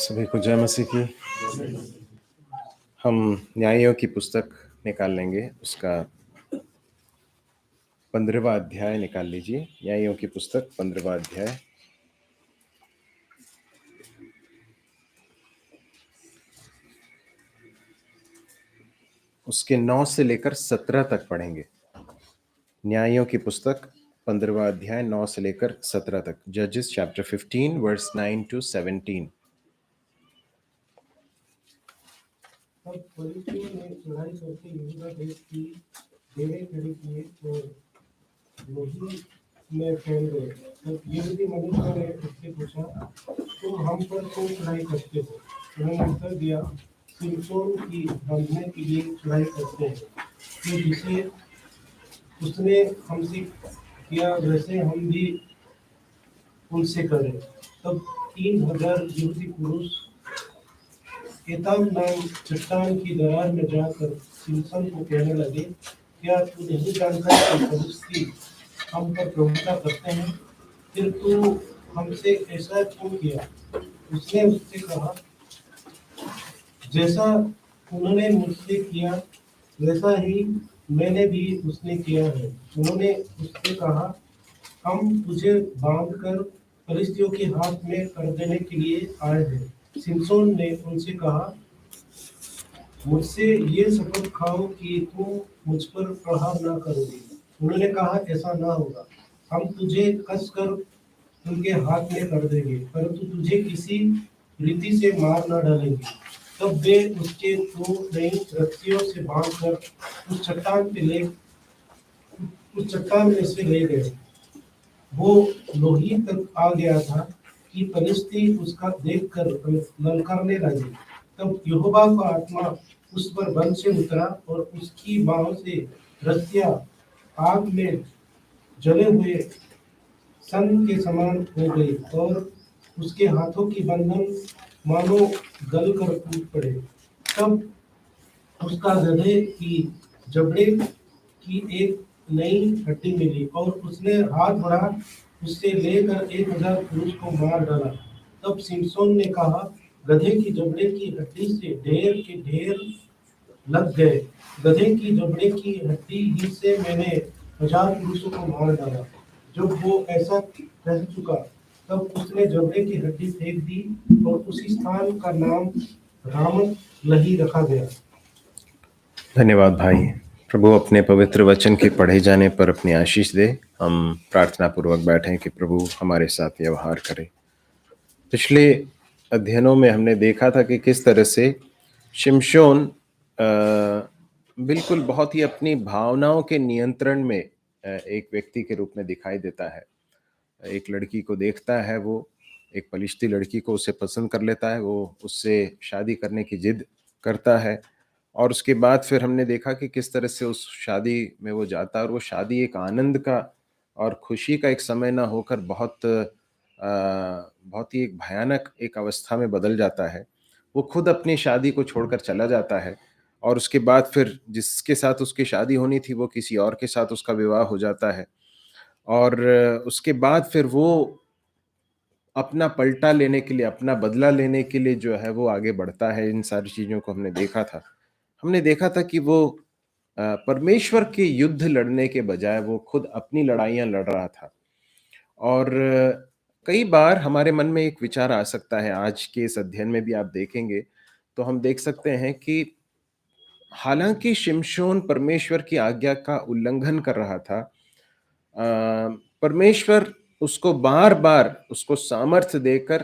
सभी को जय मसीह की। हम न्यायों की पुस्तक निकाल लेंगे, उसका 15वां अध्याय निकाल लीजिए। न्यायों की पुस्तक 15वां अध्याय, उसके 9 से लेकर 17 तक पढ़ेंगे। न्यायों की पुस्तक 15वां अध्याय 9 से लेकर 17 तक। जजेस चैप्टर 15 वर्स 9 to 17। तब फलिस्तियों ने चढ़ाई करके यहूदा देश की डेरे खड़े किए और लोही में फैल गए। तब यहूदी मनुष्यों ने उससे पूछा, तुम हम पर क्यों चढ़ाई करते हो? उन्होंने उत्तर दिया, सिमसोन की बांधने के लिए चढ़ाई करते हैं कि जिसे उसने हमसे किया वैसे हम भी उनसे करें। तब 3000 यहूदी पुरुष एताम नाम चट्टान की दरार में जाकर सिमसन को कहने लगे, क्या तू नहीं जानता कि फलिस्ती हम पर प्रभुता करते हैं? फिर तू हमसे ऐसा क्यों किया? उसने उससे कहा, जैसा उन्होंने मुझसे किया वैसा ही मैंने भी उसने किया है। उन्होंने उससे कहा, हम तुझे बांधकर फलिस्तियों के हाथ में कर देने के लिए आए हैं। सिमसोन ने उनसे कहा, मुझसे ये शपथ खाओ कि तुम मुझ पर प्रहार न करोगे। उन्होंने कहा, ऐसा न होगा, हम तुझे कसकर उनके हाथ में कर देंगे, परंतु तुझे किसी रीति से मार न डालेंगे। तब वे उसके दो नई रस्सियों से बांधकर उस चट्टान में से ले गए। वो लोही तक आ गया था कि फलिस्ती उसका देखकर ललकारने लगे। तब यहोवा का आत्मा उस पर बल से उतरा और उसकी बाहों से रस्सियां आग में जले हुए सन के समान हो गई और उसके हाथों की बंधन मानो गल कर टूट पड़े। तब उसका गधे की जबड़े की एक नई हड्डी मिली और उसने हाथ बढ़ा उससे लेकर 1000 पुरुष को मार डाला। तब सिमसोन ने कहा, गधे की जबड़े की हड्डी से ढेर के ढेर लग गए। गधे की जबड़े की हड्डी ही से मैंने 1000 पुरुषों को मार डाला। जब वो ऐसा कह चुका, तब उसने जबड़े की हड्डी फेंक दी और उसी स्थान का नाम रामत लही रखा गया। धन्यवाद भाई। प्रभु अपने पवित्र वचन के पढ़े जाने पर अपनी आशीष दे। हम प्रार्थना पूर्वक बैठें कि प्रभु हमारे साथ व्यवहार करे। पिछले अध्ययनों में हमने देखा था कि किस तरह से शिमशोन बिल्कुल बहुत ही अपनी भावनाओं के नियंत्रण में एक व्यक्ति के रूप में दिखाई देता है। एक लड़की को देखता है, वो एक पलिश्ती लड़की को उसे पसंद कर लेता है, वो उससे शादी करने की जिद करता है और उसके बाद फिर हमने देखा कि किस तरह से उस शादी में वो जाता है और वो शादी एक आनंद का और खुशी का एक समय ना होकर बहुत ही एक भयानक एक अवस्था में बदल जाता है। वो खुद अपनी शादी को छोड़कर चला जाता है और उसके बाद फिर जिसके साथ उसकी शादी होनी थी वो किसी और के साथ उसका विवाह हो जाता है और उसके बाद फिर वो अपना पलटा लेने के लिए, अपना बदला लेने के लिए जो है वो आगे बढ़ता है। इन सारी चीज़ों को हमने देखा था। हमने देखा था कि वो परमेश्वर के युद्ध लड़ने के बजाय वो खुद अपनी लड़ाइयाँ लड़ रहा था और कई बार हमारे मन में एक विचार आ सकता है, आज के इस अध्ययन में भी आप देखेंगे, तो हम देख सकते हैं कि हालांकि शिमशोन परमेश्वर की आज्ञा का उल्लंघन कर रहा था, परमेश्वर उसको बार बार उसको सामर्थ्य देकर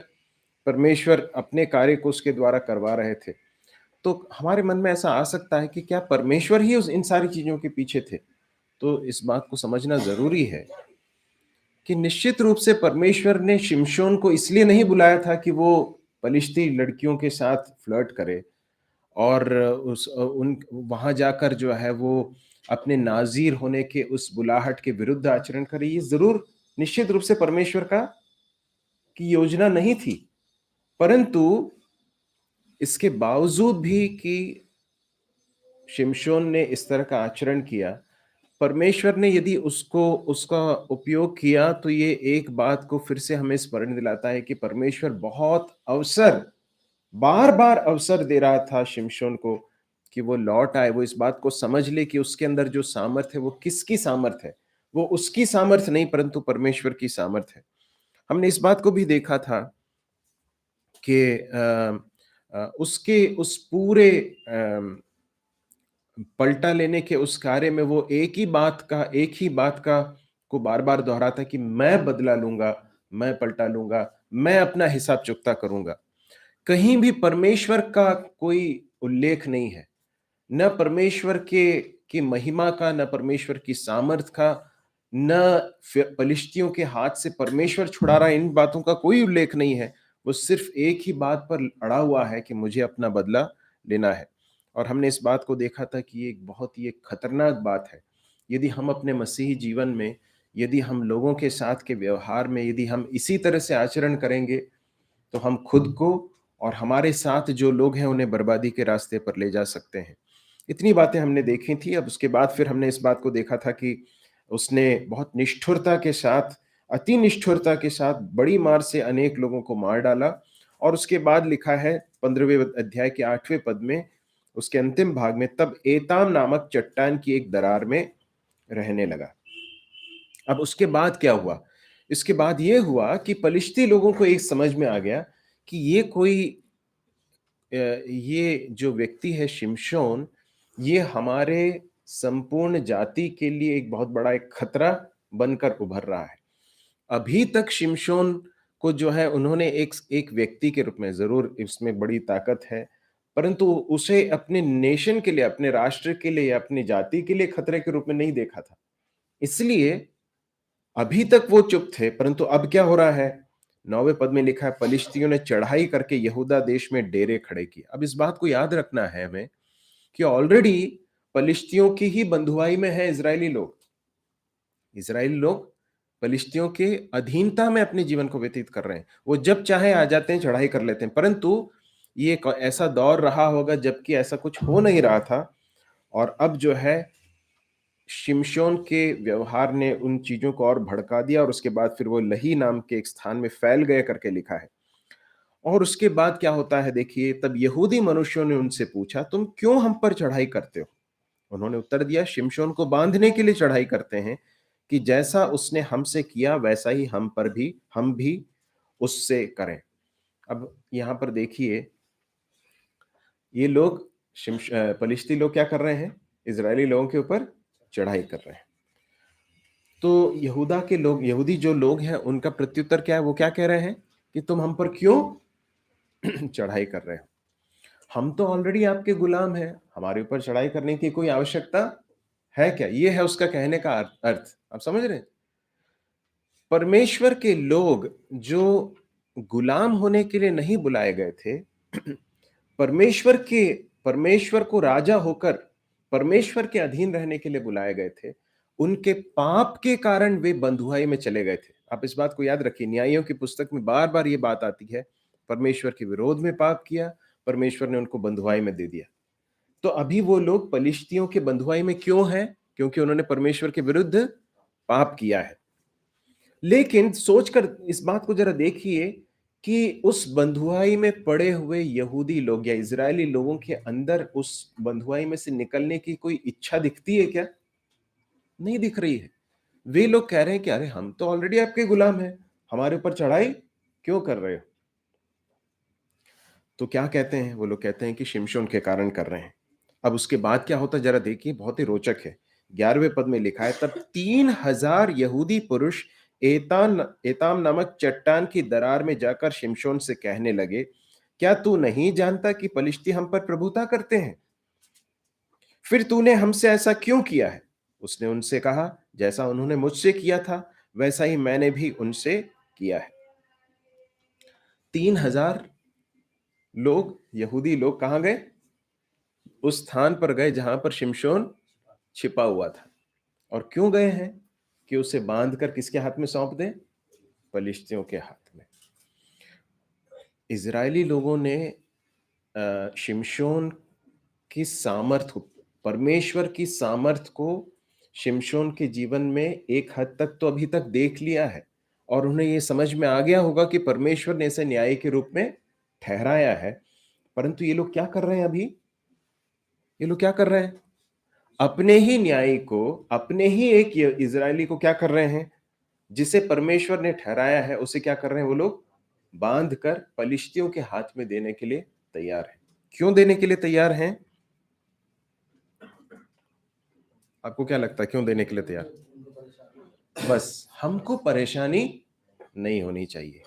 परमेश्वर अपने कार्य को उसके द्वारा करवा रहे थे। तो हमारे मन में ऐसा आ सकता है कि क्या परमेश्वर ही उस इन सारी चीजों के पीछे थे? तो इस बात को समझना जरूरी है कि निश्चित रूप से परमेश्वर ने शिमशोन को इसलिए नहीं बुलाया था कि वो पलिश्ती लड़कियों के साथ फ्लर्ट करे और उस उन वहां जाकर जो है वो अपने नाजीर होने के उस बुलाहट के विरुद्ध आचरण करे। ये जरूर निश्चित रूप से परमेश्वर का की योजना नहीं थी, परंतु इसके बावजूद भी कि शिमशोन ने इस तरह का आचरण किया, परमेश्वर ने यदि उसको उसका उपयोग किया तो ये एक बात को फिर से हमें स्मरण दिलाता है कि परमेश्वर बहुत अवसर बार-बार अवसर दे रहा था शिमशोन को कि वो लौट आए, वो इस बात को समझ ले कि उसके अंदर जो सामर्थ है वो किसकी सामर्थ है। वो उसकी सामर्थ नहीं परंतु परमेश्वर की सामर्थ है। हमने इस बात को भी देखा था कि उसके उस पूरे पलटा लेने के उस कार्य में वो एक ही बात का को बार-बार दोहराता कि मैं बदला लूँगा, मैं पलटा लूँगा, मैं अपना हिसाब चुकता करूँगा। कहीं भी परमेश्वर का कोई उल्लेख नहीं है। न परमेश्वर के की महिमा का, न परमेश्वर की सामर्थ का, न पलिश्तियों के हाथ से परमेश्वर छुड़ा रहा है, इन बातों का कोई उल्लेख नहीं है। वो सिर्फ एक ही बात पर अड़ा हुआ है कि मुझे अपना बदला लेना है। और हमने इस बात को देखा था कि ये एक बहुत ही एक खतरनाक बात है। यदि हम अपने मसीही जीवन में, यदि हम लोगों के साथ के व्यवहार में, यदि हम इसी तरह से आचरण करेंगे, तो हम खुद को और हमारे साथ जो लोग हैं उन्हें बर्बादी के रास्ते पर ले जा सकते हैं। इतनी बातें हमने देखी थी। अब उसके बाद फिर हमने इस बात को देखा था कि उसने बहुत निष्ठुरता के साथ, अति निष्ठुरता के साथ बड़ी मार से अनेक लोगों को मार डाला। और उसके बाद लिखा है 15वें अध्याय के 8वें पद में, उसके अंतिम भाग में, तब एताम नामक चट्टान की एक दरार में रहने लगा। अब उसके बाद क्या हुआ? इसके बाद ये हुआ कि पलिश्ती लोगों को एक समझ में आ गया कि ये जो व्यक्ति है शिमशोन, ये हमारे संपूर्ण जाति के लिए एक बहुत बड़ा एक खतरा बनकर उभर रहा है। अभी तक शिमशोन को जो है उन्होंने एक व्यक्ति के रूप में, ज़रूर इसमें बड़ी ताकत है, परंतु उसे अपने नेशन के लिए, अपने राष्ट्र के लिए या अपनी जाति के लिए खतरे के रूप में नहीं देखा था। इसलिए अभी तक वो चुप थे, परंतु अब क्या हो रहा है? 9वें पद में लिखा है, पलिश्तियों ने चढ़ाई करके यहूदा देश में डेरे खड़े किए। अब इस बात को याद रखना है हमें कि ऑलरेडी पलिश्तियों की ही बंधुआई में है इज़राइली लोग। इज़राइली लोग पलिश्तियों के अधीनता में अपने जीवन को व्यतीत कर रहे हैं। वो जब चाहे आ जाते हैं, चढ़ाई कर लेते हैं, परंतु ये एक ऐसा दौर रहा होगा जबकि ऐसा कुछ हो नहीं रहा था। और अब जो है शिमशोन के व्यवहार ने उन चीजों को और भड़का दिया और उसके बाद फिर वो लही नाम के एक स्थान में फैल गए करके लिखा है। और उसके बाद क्या होता है देखिए, तब यहूदी मनुष्यों ने उनसे पूछा, तुम क्यों हम पर चढ़ाई करते हो? उन्होंने उत्तर दिया, शिमशोन को बांधने के लिए चढ़ाई करते हैं कि जैसा उसने हमसे किया वैसा ही हम भी उससे करें। अब यहां पर देखिए, ये लोग पलिश्ती लोग क्या कर रहे हैं? इजरायली लोगों के ऊपर चढ़ाई कर रहे हैं। तो यहूदा के लोग, यहूदी जो लोग हैं, उनका प्रत्युत्तर क्या है? वो क्या कह रहे हैं कि तुम हम पर क्यों चढ़ाई कर रहे हो? हम तो ऑलरेडी आपके गुलाम हैं, हमारे ऊपर चढ़ाई करने की कोई आवश्यकता है क्या? ये है उसका कहने का अर्थ। आप समझ रहे हैं? परमेश्वर के लोग जो गुलाम होने के लिए नहीं बुलाए गए थे, परमेश्वर के परमेश्वर को राजा होकर परमेश्वर के अधीन रहने के लिए बुलाए गए थे, उनके पाप के कारण वे बंधुआई में चले गए थे। आप इस बात को याद रखिए, न्यायों की पुस्तक में बार-बार ये बात आती है, परमेश्वर के विरोध में पाप किया, परमेश्वर ने उनको बंधुआई में दे दिया। तो अभी वो लोग पलिश्तियों के बंधुआई में क्यों हैं? क्योंकि उन्होंने परमेश्वर के विरुद्ध पाप किया है। लेकिन सोचकर इस बात को जरा देखिए कि उस बंधुआई में पड़े हुए यहूदी लोग या इजरायली लोगों के अंदर उस बंधुआई में से निकलने की कोई इच्छा दिखती है क्या? नहीं दिख रही है। वे लोग कह रहे हैं कि अरे हम तो ऑलरेडी आपके गुलाम हैं, हमारे ऊपर चढ़ाई क्यों कर रहे हो? तो क्या कहते हैं वो लोग? कहते हैं कि शिमशोन के कारण कर रहे हैं। अब उसके बाद क्या होता है जरा देखिए, बहुत ही रोचक है। 11वें पद में लिखा है, तब 3000 यहूदी पुरुष एताम नामक चट्टान की दरार में जाकर शिमशोन से कहने लगे, क्या तू नहीं जानता कि पलिश्ती हम पर प्रभुता करते हैं? फिर तूने हमसे ऐसा क्यों किया है? उसने उनसे कहा, जैसा उन्होंने मुझसे किया था वैसा ही मैंने भी उनसे किया है। 3000 लोग, यहूदी लोग कहां गए? उस स्थान पर गए जहां पर शिमशोन छिपा हुआ था। और क्यों गए हैं? कि उसे बांधकर किसके हाथ में सौंप दें? पलिश्तियों के हाथ में। इजरायली लोगों ने शिमशोन की सामर्थ, परमेश्वर की सामर्थ को शिमशोन के जीवन में एक हद तक तो अभी तक देख लिया है और उन्हें ये समझ में आ गया होगा कि परमेश्वर ने इसे न्याय के रूप में ठहराया है। परंतु ये लोग क्या कर रहे हैं अभी? ये लोग क्या कर रहे हैं? अपने ही न्यायी को, अपने ही एक इज़राइली को क्या कर रहे हैं? जिसे परमेश्वर ने ठहराया है, उसे क्या कर रहे हैं वो लोग? बांध कर पलिश्तियों के हाथ में देने के लिए तैयार हैं। क्यों देने के लिए तैयार हैं? आपको क्या लगता है क्यों देने के लिए तैयार? बस हमको परेशानी नहीं होनी चाहिए।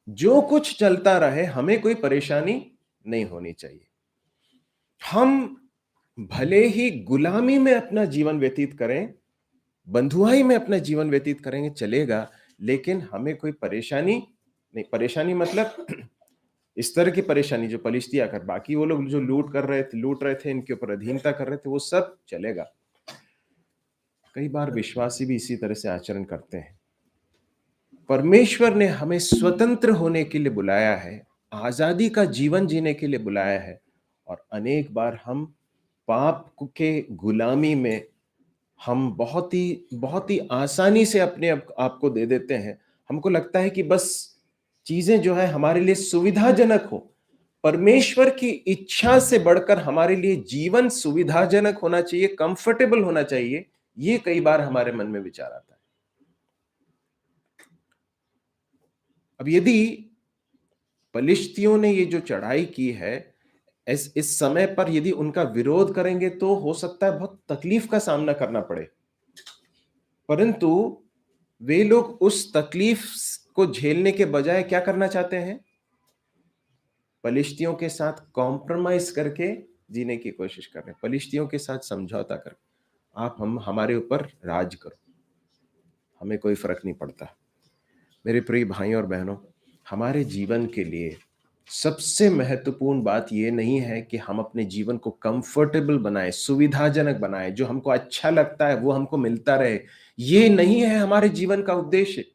जो कुछ चलता रहे, हमें कोई परेशानी नहीं होनी चाहिए। हम भले ही गुलामी में अपना जीवन व्यतीत करें, बंधुआई में अपना जीवन व्यतीत करेंगे चलेगा, लेकिन हमें कोई परेशानी नहीं। परेशानी मतलब इस तरह की परेशानी जो पलिश्तिया कर, बाकी वो लोग जो लूट रहे थे, इनके ऊपर अधीनता कर रहे थे, वो सब चलेगा। कई बार विश्वासी भी इसी तरह से आचरण करते हैं। परमेश्वर ने हमें स्वतंत्र होने के लिए बुलाया है, आजादी का जीवन जीने के लिए बुलाया है, और अनेक बार हम पाप के गुलामी में हम बहुत ही आसानी से अपने आप को दे देते हैं। हमको लगता है कि बस चीजें जो है हमारे लिए सुविधाजनक हो। परमेश्वर की इच्छा से बढ़कर हमारे लिए जीवन सुविधाजनक होना चाहिए, कंफर्टेबल होना चाहिए। ये कई बार हमारे मन में विचार आता है। अब यदि पलिश्तियों ने ये जो चढ़ाई की है, इस समय पर यदि उनका विरोध करेंगे तो हो सकता है बहुत तकलीफ का सामना करना पड़े, परंतु वे लोग उस तकलीफ को झेलने के बजाय क्या करना चाहते हैं? पलिश्तियों के साथ कॉम्प्रोमाइज करके जीने की कोशिश कर रहे हैं, पलिश्तियों के साथ समझौता कर, आप हमारे ऊपर राज करो, हमें कोई फर्क नहीं पड़ता। मेरे प्रिय भाइयों और बहनों, हमारे जीवन के लिए सबसे महत्वपूर्ण बात यह नहीं है कि हम अपने जीवन को कंफर्टेबल बनाएं, सुविधाजनक बनाएं, जो हमको अच्छा लगता है वो हमको मिलता रहे। ये नहीं है हमारे जीवन का उद्देश्य।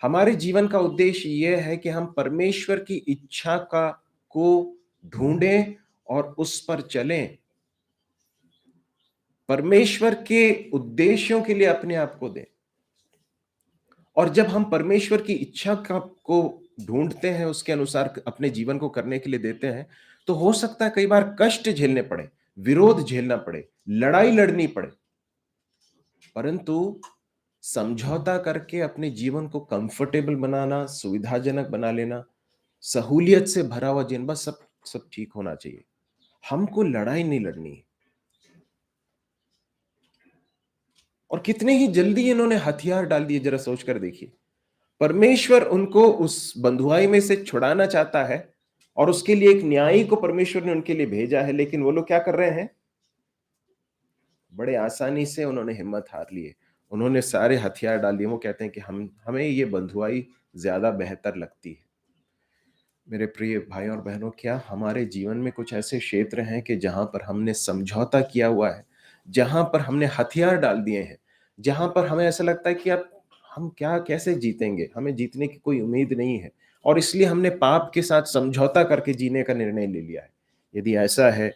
हमारे जीवन का उद्देश्य यह है कि हम परमेश्वर की इच्छा का को ढूंढें और उस पर चलें, परमेश्वर के उद्देश्यों के लिए अपने आप को दें। और जब हम परमेश्वर की इच्छा का को ढूंढते हैं, उसके अनुसार अपने जीवन को करने के लिए देते हैं, तो हो सकता है कई बार कष्ट झेलने पड़े, विरोध झेलना पड़े, लड़ाई लड़नी पड़े, परंतु समझौता करके अपने जीवन को कंफर्टेबल बनाना, सुविधाजनक बना लेना, सहूलियत से भरा हुआ जीवन, बस सब सब ठीक होना चाहिए। हमको लड़ाई नहीं लड़नी है। और कितने ही जल्दी इन्होंने हथियार डाल दिए, जरा सोच कर देखिए। परमेश्वर उनको उस बंधुआई में से छुड़ाना चाहता है और उसके लिए एक न्यायी को परमेश्वर ने उनके लिए भेजा है, लेकिन वो लोग क्या कर रहे हैं? बड़े आसानी से उन्होंने हिम्मत हार ली है। उन्होंने सारे हथियार डाल दिए। वो कहते हैं कि हमें ये बंधुआई ज्यादा बेहतर लगती है। मेरे प्रिय भाइयों और बहनों, क्या हमारे जीवन में कुछ ऐसे क्षेत्र हैं कि जहां पर हमने समझौता किया हुआ है, जहां पर हमने हथियार डाल दिए हैं, जहां पर हमें ऐसा लगता है कि अब हम क्या कैसे जीतेंगे, हमें जीतने की कोई उम्मीद नहीं है, और इसलिए हमने पाप के साथ समझौता करके जीने का निर्णय ले लिया है? यदि ऐसा है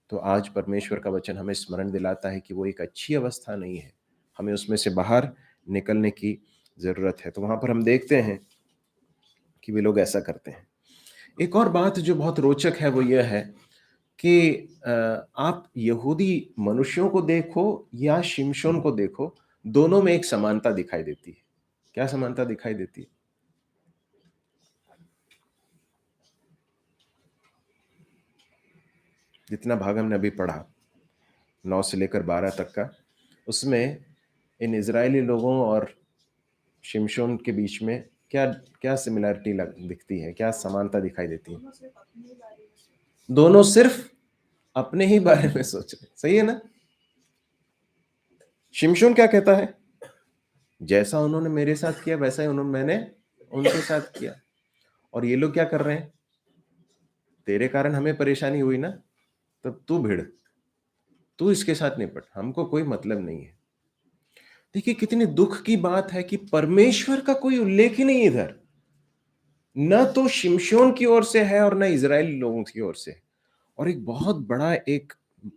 तो आज परमेश्वर का वचन हमें स्मरण दिलाता है कि वो एक अच्छी अवस्था नहीं है, हमें उसमें से बाहर निकलने की जरूरत है। तो वहां पर हम देखते हैं कि वे लोग ऐसा करते हैं। एक और बात जो बहुत रोचक है वो यह है कि आप यहूदी मनुष्यों को देखो या शिमशोन को देखो, दोनों में एक समानता दिखाई देती है। क्या समानता दिखाई देती है? जितना भाग हमने अभी पढ़ा 9 से लेकर 12 तक का, उसमें इन इजरायली लोगों और शिमशोन के बीच में क्या क्या सिमिलरिटी दिखती है, क्या समानता दिखाई देती है? दोनों सिर्फ अपने ही बारे में सोच रहे, सही है ना? शिमशोन क्या कहता है? जैसा उन्होंने मेरे साथ किया वैसा ही मैंने उनके साथ किया। और ये लोग क्या कर रहे हैं? तेरे कारण हमें परेशानी हुई ना, तब तू भिड़, तू इसके साथ निपट, हमको कोई मतलब नहीं है। देखिए कितनी दुख की बात है कि परमेश्वर का कोई उल्लेख ही नहीं इधर, न तो शिमशोन की ओर से है और न इजरायली लोगों की ओर से। और एक बहुत बड़ा एक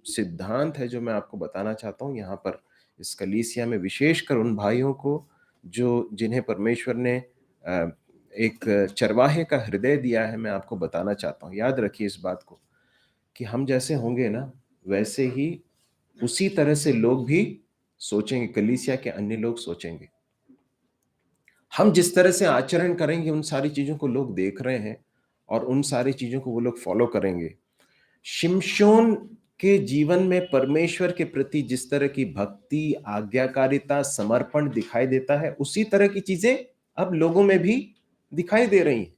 सिद्धांत है जो मैं आपको बताना चाहता हूं यहाँ पर इस कलीसिया में, विशेषकर उन भाइयों को जो जिन्हें परमेश्वर ने एक चरवाहे का हृदय दिया है, मैं आपको बताना चाहता हूँ। याद रखिए इस बात को कि हम जैसे होंगे ना, वैसे ही उसी तरह से लोग भी सोचेंगे, कलीसिया के अन्य लोग सोचेंगे। हम जिस तरह से आचरण करेंगे, उन सारी चीज़ों को लोग देख रहे हैं और उन सारी चीज़ों को वो लोग फ़ॉलो करेंगे। शिमशोन के जीवन में परमेश्वर के प्रति जिस तरह की भक्ति, आज्ञाकारिता, समर्पण दिखाई देता है, उसी तरह की चीज़ें अब लोगों में भी दिखाई दे रही हैं।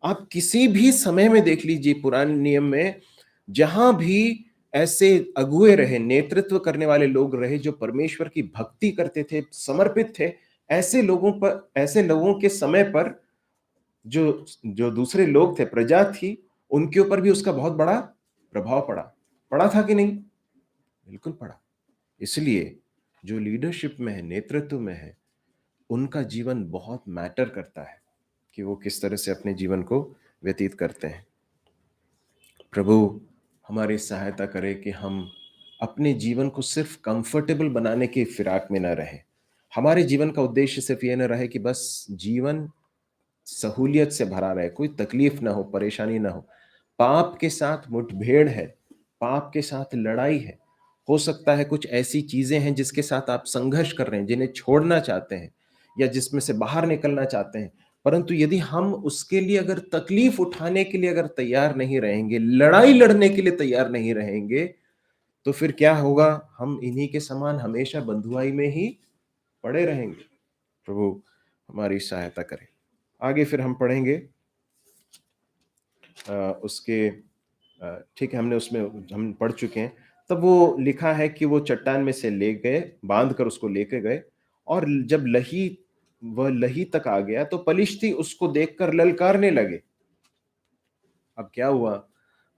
आप किसी भी समय में देख लीजिए पुराने नियम में, जहां भी ऐसे अगुए रहे, नेतृत्व करने वाले लोग रहे जो परमेश्वर की भक्ति करते थे, समर्पित थे, ऐसे लोगों के समय पर जो जो दूसरे लोग थे, प्रजा थी, उनके ऊपर भी उसका बहुत बड़ा प्रभाव पड़ा। पड़ा था कि नहीं? बिल्कुल पड़ा। इसलिए जो लीडरशिप में है, नेतृत्व में है, उनका जीवन बहुत मैटर करता है कि वो किस तरह से अपने जीवन को व्यतीत करते हैं। प्रभु हमारी सहायता करे कि हम अपने जीवन को सिर्फ कंफर्टेबल बनाने की फिराक में न रहें। हमारे जीवन का उद्देश्य सिर्फ ये न रहे कि बस जीवन सहूलियत से भरा रहे, कोई तकलीफ ना हो, परेशानी ना हो। पाप के साथ मुठभेड़ है, पाप के साथ लड़ाई है। हो सकता है कुछ ऐसी चीजें हैं जिसके साथ आप संघर्ष कर रहे हैं, जिन्हें छोड़ना चाहते हैं या जिसमें से बाहर निकलना चाहते हैं। परंतु यदि हम उसके लिए अगर तकलीफ उठाने के लिए अगर तैयार नहीं रहेंगे, लड़ाई लड़ने के लिए तैयार नहीं रहेंगे, तो फिर क्या होगा? हम इन्हीं के समान हमेशा बंधुआई में ही पड़े रहेंगे। प्रभु हमारी सहायता करें। आगे फिर हम पढ़ेंगे उसके ठीक है, हमने उसमें हम पढ़ चुके हैं। तब वो लिखा है कि वो चट्टान में से ले गए, बांध कर उसको लेके गए, और जब वह लही तक आ गया तो पलिश्ती उसको देखकर ललकारने लगे। अब क्या हुआ?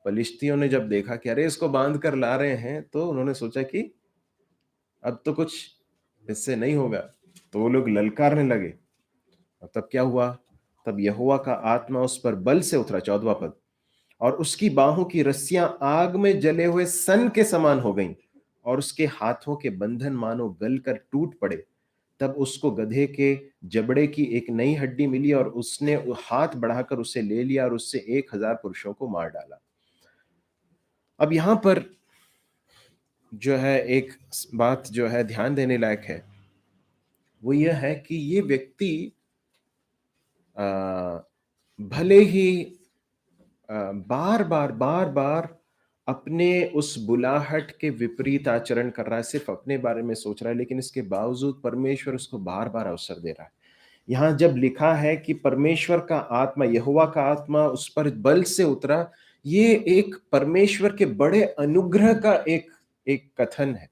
पलिश्तियों ने जब देखा कि अरे इसको बांध कर ला रहे हैं, तो उन्होंने सोचा कि अब तो कुछ इससे नहीं होगा, तो वो लोग ललकारने लगे। और तब क्या हुआ? तब यहोवा का आत्मा उस पर बल से उतरा, 14वां पद, और उसकी बाहों की रस्सियां आग में जले हुए सन के समान हो गईं और उसके हाथों के बंधन मानो गलकर टूट पड़े। तब उसको गधे के जबड़े की एक नई हड्डी मिली और उसने हाथ बढ़ाकर उसे ले लिया और उससे 1000 पुरुषों को मार डाला। अब यहां पर जो है एक बात जो है ध्यान देने लायक है, वो यह है कि ये व्यक्ति भले ही बार बार अपने उस बुलाहट के विपरीत आचरण कर रहा है, सिर्फ अपने बारे में सोच रहा है, लेकिन इसके बावजूद परमेश्वर उसको बार बार अवसर दे रहा है। यहां जब लिखा है कि परमेश्वर का आत्मा, यहोवा का आत्मा उस पर बल से उतरा, ये एक परमेश्वर के बड़े अनुग्रह का एक एक कथन है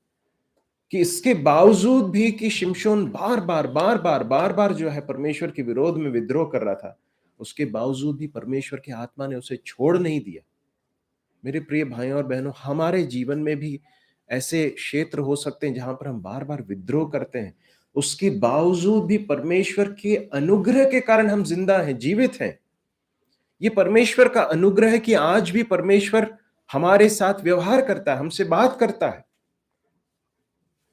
कि इसके बावजूद भी कि शिमशोन बार बार जो है परमेश्वर के विरोध में विद्रोह कर रहा था, उसके बावजूद भी परमेश्वर की आत्मा ने उसे छोड़ नहीं दिया। मेरे प्रिय भाइयों और बहनों, हमारे जीवन में भी ऐसे क्षेत्र हो सकते हैं जहां पर हम बार बार विद्रोह करते हैं, उसके बावजूद भी परमेश्वर के अनुग्रह के कारण हम जिंदा हैं, जीवित हैं। ये परमेश्वर का अनुग्रह है कि आज भी परमेश्वर हमारे साथ व्यवहार करता है, हमसे बात करता है,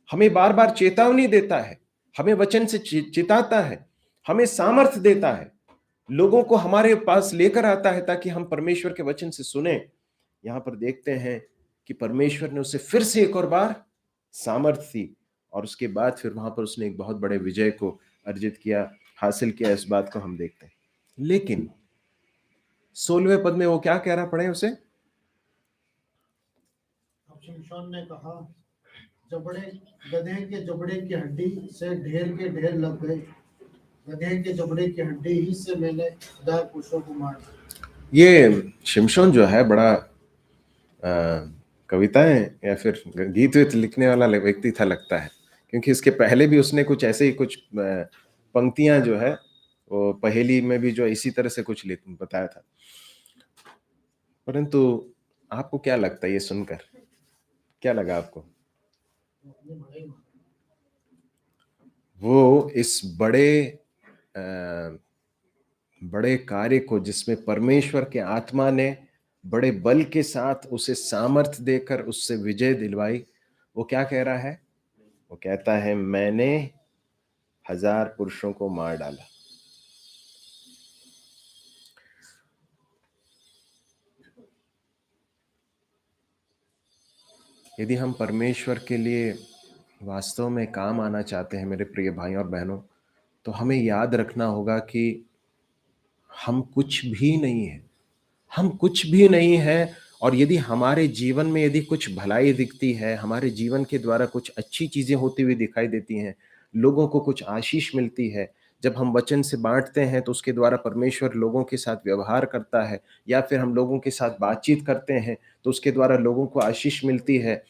हमें बार बार चेतावनी देता है, हमें वचन से चिताता है, हमें सामर्थ देता है, लोगों को हमारे पास लेकर आता है ताकि हम परमेश्वर के वचन से सुने। यहां पर देखते हैं कि परमेश्वर ने उसे फिर से एक और बार सामर्थ दी और उसके बाद फिर वहां पर उसने एक बहुत बड़े विजय को अर्जित किया, हासिल किया। इस बात को हम देखते हैं। लेकिन 16वें पद में वो क्या कह रहा, पढ़े उसे। अब शिमशोन ने कहा, जबड़े गधे के जबड़े की हड्डी से ढेर के ढेर लग गए। गधे के जबड़े की हड्डी ही से मैंने 1000 पुरुषों को मार दिया। ये शिमशोन जो है बड़ा कविताएं या फिर गीत वीत लिखने वाला व्यक्ति था लगता है, क्योंकि इसके पहले भी उसने कुछ ऐसे ही कुछ पंक्तियां जो है वो पहेली में भी जो इसी तरह से कुछ बताया था। परंतु आपको क्या लगता है ये सुनकर, क्या लगा आपको? वो इस बड़े कार्य को जिसमें परमेश्वर के आत्मा ने बड़े बल के साथ उसे सामर्थ्य देकर उससे विजय दिलवाई, वो क्या कह रहा है? वो कहता है मैंने 1000 पुरुषों को मार डाला। यदि हम परमेश्वर के लिए वास्तव में काम आना चाहते हैं मेरे प्रिय भाइयों और बहनों, तो हमें याद रखना होगा कि हम कुछ भी नहीं हैं। हम कुछ भी नहीं हैं, और यदि हमारे जीवन में यदि कुछ भलाई दिखती है, हमारे जीवन के द्वारा कुछ अच्छी चीज़ें होती हुई दिखाई देती हैं, लोगों को कुछ आशीष मिलती है, जब हम वचन से बाँटते हैं तो उसके द्वारा परमेश्वर लोगों के साथ व्यवहार करता है, या फिर हम लोगों के साथ बातचीत करते हैं तो उसके द्वारा लोगों को आशीष मिलती है।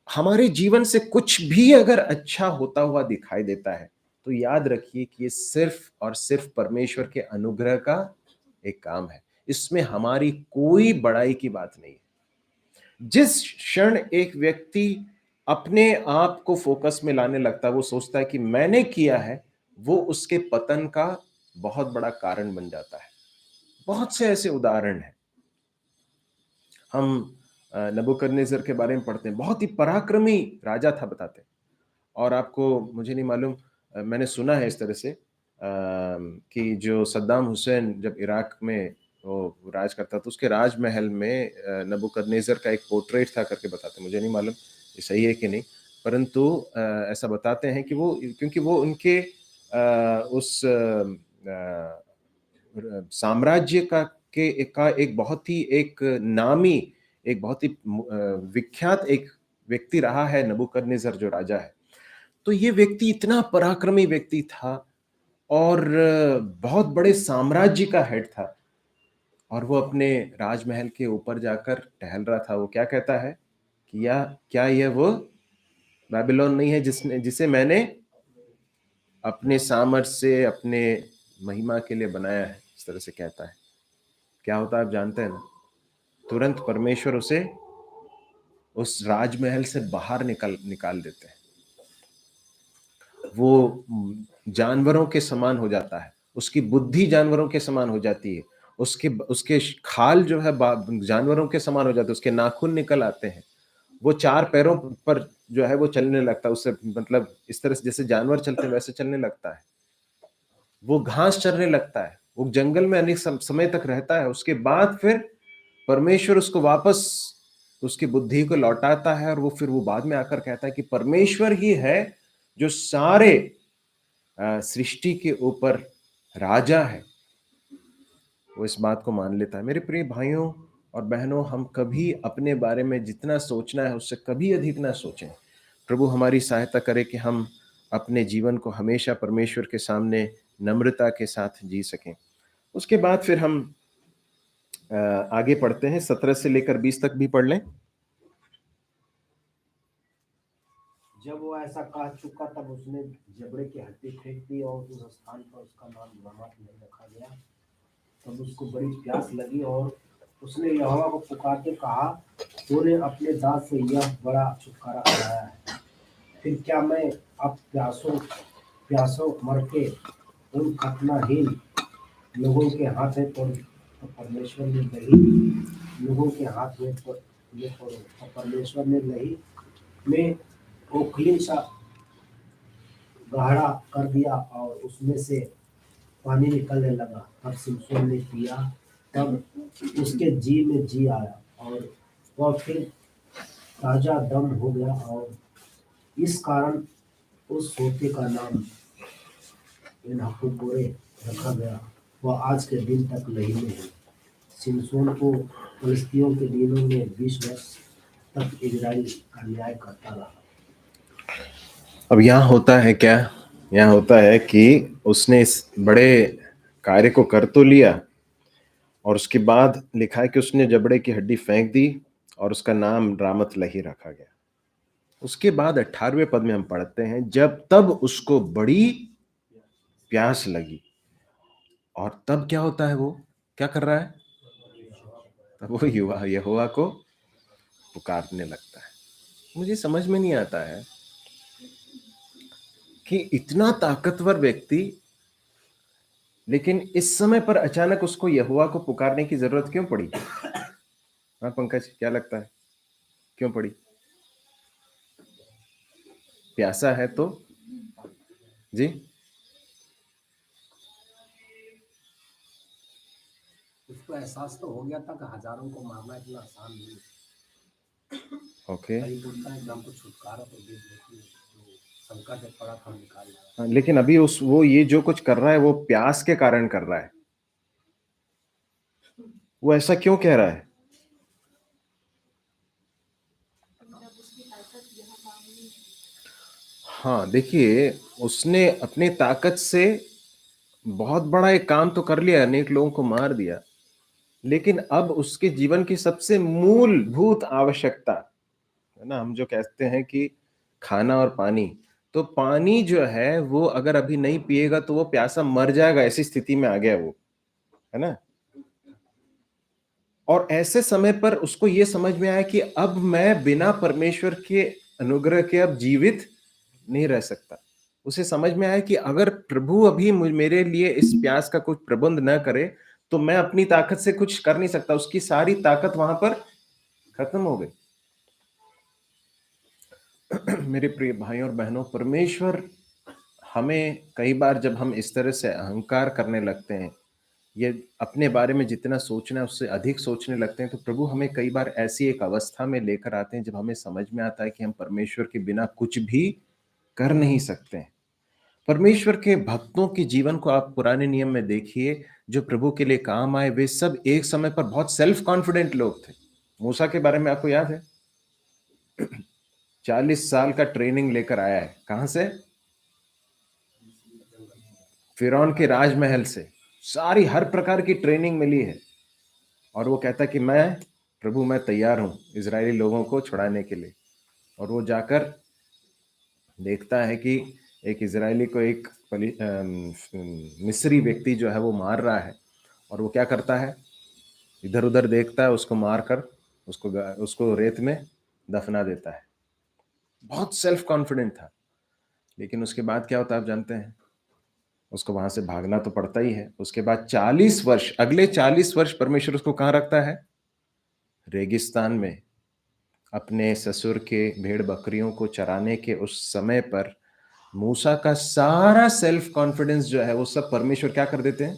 हमारे जीवन से कुछ भी अगर अच्छा होता हुआ दिखाई देता है, तो याद रखिए कि ये सिर्फ़ और सिर्फ़ परमेश्वर के अनुग्रह का एक काम है। इसमें हमारी कोई बड़ाई की बात नहीं है। जिस क्षण एक व्यक्ति अपने आप को फ़ोकस में लाने लगता है, वो सोचता है कि मैंने किया है, वो उसके पतन का बहुत बड़ा कारण बन जाता है। बहुत से ऐसे उदाहरण हैं। हम नबूकदनेस्सर के बारे में पढ़ते हैं, बहुत ही पराक्रमी राजा था बताते हैं। और आपको मुझे नहीं मालूम, मैंने सुना है इस तरह से कि जो सद्दाम हुसैन जब इराक में वो राज करता था, उसके राजमहल में नबूकदनेस्सर का एक पोर्ट्रेट था करके बताते हैं। मुझे नहीं मालूम ये सही है कि नहीं, परंतु ऐसा बताते हैं कि वो, क्योंकि वो उनके उस साम्राज्य का एक बहुत ही एक नामी, एक बहुत ही विख्यात एक व्यक्ति रहा है नबूकदनेस्सर जो राजा है। तो ये व्यक्ति इतना पराक्रमी व्यक्ति था और बहुत बड़े साम्राज्य का हेड था, और वो अपने राजमहल के ऊपर जाकर टहल रहा था। वो क्या कहता है कि या क्या यह वो बेबीलोन नहीं है जिसे मैंने अपने सामर्थ्य से, अपने महिमा के लिए बनाया है, इस तरह से कहता है। क्या होता है आप जानते हैं ना, तुरंत परमेश्वर उसे उस राजमहल से बाहर निकाल देते हैं। वो जानवरों के समान हो जाता है, उसकी बुद्धि जानवरों के समान हो जाती है, उसके उसके खाल जो है जानवरों के समान हो जाते हैं, उसके नाखून निकल आते हैं, वो 4 पैरों पर जो है वो चलने लगता है, उससे मतलब इस तरह से जैसे जानवर चलते हैं वैसे चलने लगता है। वो घास चरने लगता है, वो जंगल में अनेक समय तक रहता है। उसके बाद फिर परमेश्वर उसको वापस उसकी बुद्धि को लौटाता है, और वो फिर वो बाद में आकर कहता है कि परमेश्वर ही है जो सारे सृष्टि के ऊपर राजा है। वो इस बात को मान लेता है। मेरे प्रिय भाइयों और बहनों, हम कभी अपने बारे में जितना सोचना है उससे कभी अधिक ना सोचें। प्रभु हमारी सहायता करे कि हम अपने जीवन को हमेशा परमेश्वर के सामने नम्रता के साथ जी सकें। उसके बाद फिर हम आगे पढ़ते हैं, 17 से लेकर 20 तक भी पढ़ लें। जब वो ऐसा कह चुका तब उसने जबड़े की हड्डी फेंक दी और उस स्थान पर उसका नाम रामात नहीं रखा गया। तब उसको बड़ी प्यास लगी और उसने यहोवा को पुकारके कहा, तूने अपने दास से यह बड़ा छुटकारा कराया है, फिर क्या मैं अब प्यासों मर के उन खतनाहीन लोगों के हाथ में पड़ूं? तो परमेश्वर ने नहीं लोगों के हाथ में पड़ूं, तो परमेश्वर ने नहीं में ओखली सा गहरा कर दिया और उसमें से पानी निकलने लगा। तब सिमसोन ने पिया, तब उसके जी में जी आया और वह फिर ताजा दम हो गया, और इस कारण उस सोते का नाम एनहक्कोरे रखा गया। वह आज के दिन तक लही में है। सिमसोन को फलिस्तियों के दिनों में 20 वर्ष तक इजराइल का न्याय करता रहा। अब यहाँ होता है क्या? यहाँ होता है कि उसने इस बड़े कार्य को कर तो लिया, और उसके बाद लिखा है कि उसने जबड़े की हड्डी फेंक दी और उसका नाम रामत लही रखा गया। उसके बाद 18वें पद में हम पढ़ते हैं, जब तब उसको बड़ी प्यास लगी। और तब क्या होता है, वो क्या कर रहा है? तब वो यहोवा को पुकारने लगता है। मुझे समझ में नहीं आता है कि इतना ताकतवर व्यक्ति, लेकिन इस समय पर अचानक उसको यहोवा को पुकारने की जरूरत क्यों पड़ी? हाँ पंकज, क्या लगता है क्यों पड़ी? प्यासा है तो जी, उसको एहसास तो हो गया था कि हजारों को मारना इतना आसान नहीं है। ओके। कहीं बोलता है कि हमको छुटकारा तो दे देती है, जो संकट में पड़ा था निकाल लाया। हाँ, लेकिन अभी उस वो ये जो कुछ कर रहा है वो प्यास के कारण कर रहा है। वो ऐसा क्यों कह रहा है? हाँ, देखिए, उसने अपनी ताकत से बहुत बड़ा एक काम तो कर लिया, अनेक लोगों को मार दिया, लेकिन अब उसके जीवन की सबसे मूलभूत आवश्यकता है ना, हम जो कहते हैं कि खाना और पानी, तो पानी जो है वो अगर अभी नहीं पिएगा तो वो प्यासा मर जाएगा, ऐसी स्थिति में आ गया वो, है ना। और ऐसे समय पर उसको ये समझ में आया कि अब मैं बिना परमेश्वर के अनुग्रह के अब जीवित नहीं रह सकता। उसे समझ में आया कि अगर प्रभु अभी मेरे लिए इस प्यास का कुछ प्रबंध न करे तो मैं अपनी ताकत से कुछ कर नहीं सकता। उसकी सारी ताकत वहां पर खत्म हो गई। मेरे प्रिय भाइयों और बहनों, परमेश्वर हमें कई बार जब हम इस तरह से अहंकार करने लगते हैं, ये अपने बारे में जितना सोचना है उससे अधिक सोचने लगते हैं, तो प्रभु हमें कई बार ऐसी एक अवस्था में लेकर आते हैं जब हमें समझ में आता है कि हम परमेश्वर के बिना कुछ भी कर नहीं सकते हैं। परमेश्वर के भक्तों के जीवन को आप पुराने नियम में देखिए, जो प्रभु के लिए काम आए, वे सब एक समय पर बहुत सेल्फ कॉन्फिडेंट लोग थे। मूसा के बारे में आपको याद है? 40 साल का ट्रेनिंग लेकर आया है। कहां से? फिरौन के राजमहल से सारी हर प्रकार की ट्रेनिंग मिली है, और वो कहता कि मैं तैयार हूं इजरायली लोगों को छुड़ाने के लिए। और वो जाकर देखता है कि एक इजरायली को एक मिस्री व्यक्ति जो है वो मार रहा है, और वो क्या करता है, इधर उधर देखता है, उसको मारकर उसको रेत में दफना देता है। बहुत सेल्फ कॉन्फिडेंट था, लेकिन उसके बाद क्या होता है आप जानते हैं? उसको वहां से भागना तो पड़ता ही है। उसके बाद 40 वर्ष, अगले 40 वर्ष परमेश्वर उसको कहाँ रखता है? रेगिस्तान में, अपने ससुर के भेड़ बकरियों को चराने के उस समय पर मूसा का सारा सेल्फ कॉन्फिडेंस जो है वो सब परमेश्वर क्या कर देते हैं?